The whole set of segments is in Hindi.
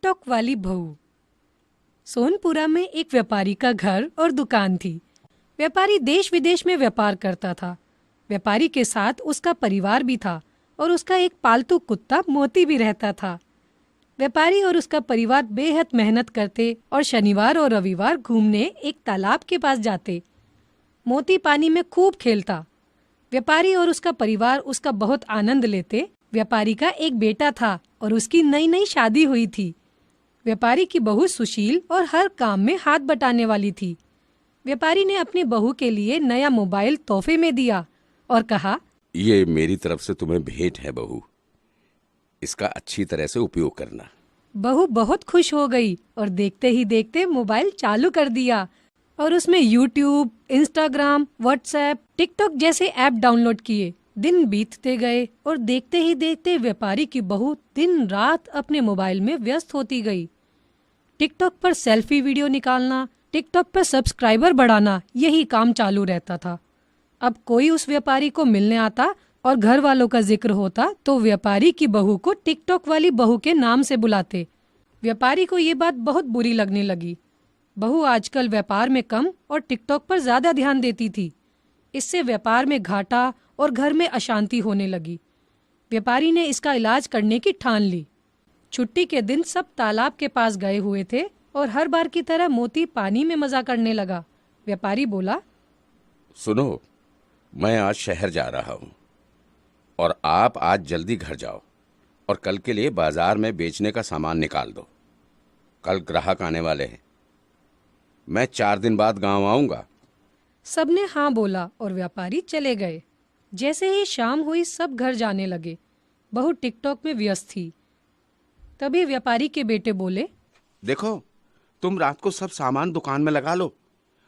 टिकटॉक वाली बहू। सोनपुरा में एक व्यापारी का घर और दुकान थी। व्यापारी देश विदेश में व्यापार करता था। व्यापारी के साथ उसका परिवार भी था और उसका एक पालतू कुत्ता मोती भी रहता था। व्यापारी और उसका परिवार बेहद मेहनत करते और शनिवार और रविवार घूमने एक तालाब के पास जाते। मोती पानी में खूब खेलता। व्यापारी और उसका परिवार उसका बहुत आनंद लेते। व्यापारी का एक बेटा था और उसकी नई नई शादी हुई थी। व्यापारी की बहू सुशील और हर काम में हाथ बटाने वाली थी। व्यापारी ने अपनी बहू के लिए नया मोबाइल तोहफे में दिया और कहा, ये मेरी तरफ से तुम्हें भेंट है बहू, इसका अच्छी तरह से उपयोग करना। बहू बहुत खुश हो गई और देखते ही देखते मोबाइल चालू कर दिया और उसमें यूट्यूब, इंस्टाग्राम, व्हाट्सएप, टिकटॉक जैसे ऐप डाउनलोड किए। दिन बीतते गए और देखते ही देखते व्यापारी की बहू दिन रात अपने मोबाइल में व्यस्त होती गई। टिकटॉक पर सेल्फी वीडियो निकालना, टिकटॉक पर सब्सक्राइबर बढ़ाना, यही काम चालू रहता था। अब कोई उस व्यापारी को मिलने आता और घर वालों का जिक्र होता तो व्यापारी की बहू को टिकटॉक वाली बहू के नाम से बुलाते। व्यापारी को ये बात बहुत बुरी लगने लगी। बहू आजकल व्यापार में कम और टिकटॉक पर ज्यादा ध्यान देती थी। इससे व्यापार में घाटा और घर में अशांति होने लगी। व्यापारी ने इसका इलाज करने की ठान ली। छुट्टी के दिन सब तालाब के पास गए हुए थे और हर बार की तरह मोती पानी में मजा करने लगा। व्यापारी बोला, सुनो, मैं आज शहर जा रहा हूँ और आप आज जल्दी घर जाओ और कल के लिए बाजार में बेचने का सामान निकाल दो। कल ग्राहक आने वाले हैं। मैं 4 दिन बाद गांव आऊंगा। सबने हाँ बोला और व्यापारी चले गए। जैसे ही शाम हुई सब घर जाने लगे। बहू टिकटॉक में व्यस्त थी। तभी व्यापारी के बेटे बोले, देखो, तुम रात को सब सामान दुकान में लगा लो,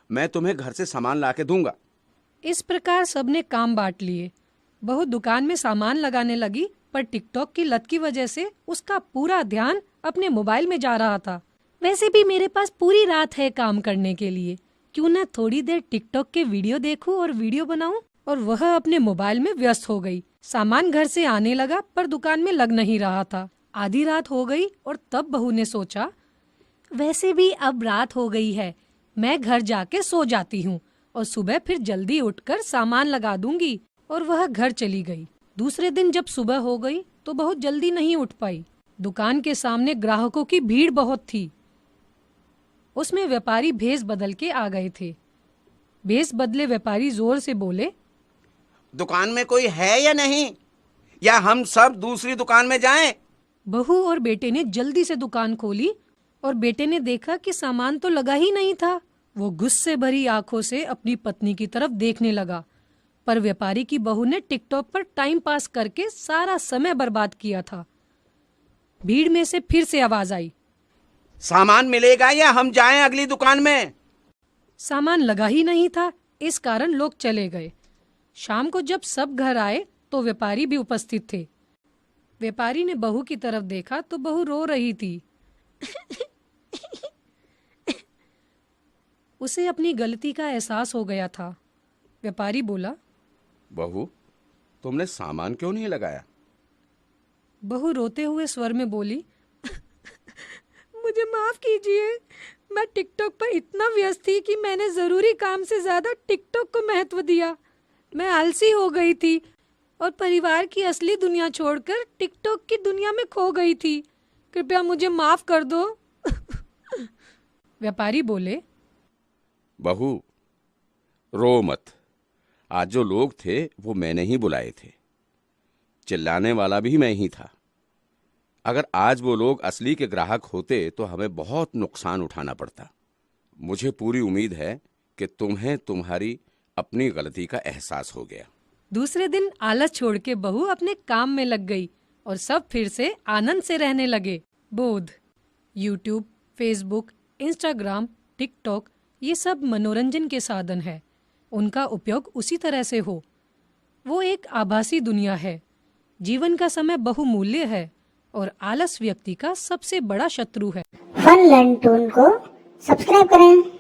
मैं तुम्हें घर से सामान ला के दूंगा। इस प्रकार सबने काम बांट लिए। बहू दुकान में सामान लगाने लगी, पर टिकटॉक की लत की वजह से उसका पूरा ध्यान अपने मोबाइल में जा रहा था। वैसे भी मेरे पास पूरी रात है काम करने के लिए, क्यों ना थोड़ी देर टिकटॉक के वीडियो देखूं और वीडियो बनाऊं। और वह अपने मोबाइल में व्यस्त हो गई। सामान घर से आने लगा पर दुकान में लग नहीं रहा था। आधी रात हो गई और तब बहू ने सोचा, वैसे भी अब रात हो गई है, मैं घर जाके सो जाती हूँ और सुबह फिर जल्दी उठकर सामान लगा दूंगी। और वह घर चली गई। दूसरे दिन जब सुबह हो गई तो बहुत जल्दी नहीं उठ पाई। दुकान के सामने ग्राहकों की भीड़ बहुत थी। उसमें व्यापारी भेष बदल के आ गए थे। भेष बदले व्यापारी जोर से बोले, दुकान में कोई है या नहीं, या हम सब दूसरी दुकान में जाएं? बहू और बेटे ने जल्दी से दुकान खोली और बेटे ने देखा कि सामान तो लगा ही नहीं था। वो गुस्से भरी आंखों से अपनी पत्नी की तरफ देखने लगा, पर व्यापारी की बहू ने टिकटॉक पर टाइम पास करके सारा समय बर्बाद किया था। भीड़ में से फिर से आवाज आई, सामान मिलेगा या हम जाएं अगली दुकान में? सामान लगा ही नहीं था, इस कारण लोग चले गए। शाम को जब सब घर आए तो व्यापारी भी उपस्थित थे। व्यापारी ने बहू की तरफ देखा तो बहू रो रही थी। उसे अपनी गलती का एहसास हो गया था। व्यापारी बोला, बहू, तुमने सामान क्यों नहीं लगाया? बहू रोते हुए स्वर में बोली, मुझे माफ कीजिए, मैं टिकटॉक पर इतना व्यस्त थी कि मैंने जरूरी काम से ज्यादा टिकटॉक को महत्व दिया। मैं आलसी हो गई थी और परिवार की असली दुनिया छोड़कर टिकटॉक की दुनिया में खो गई थी। कृपया मुझे माफ कर दो। व्यापारी बोले, बहू, रो मत। आज जो लोग थे वो मैंने ही बुलाए थे। चिल्लाने वाला भी मैं ही था। अगर आज वो लोग असली के ग्राहक होते तो हमें बहुत नुकसान उठाना पड़ता। मुझे पूरी उम्मीद है कि तुम्हें तुम्हारी अपनी गलती का एहसास हो गया। दूसरे दिन आलस छोड़ के बहू अपने काम में लग गई और सब फिर से आनंद से रहने लगे। बोध, यूट्यूब, फेसबुक, इंस्टाग्राम, टिकटॉक, ये सब मनोरंजन के साधन है। उनका उपयोग उसी तरह से हो। वो एक आभासी दुनिया है। जीवन का समय बहुमूल्य है और आलस व्यक्ति का सबसे बड़ा शत्रु है। फन लर्न टून को सब्सक्राइब करें।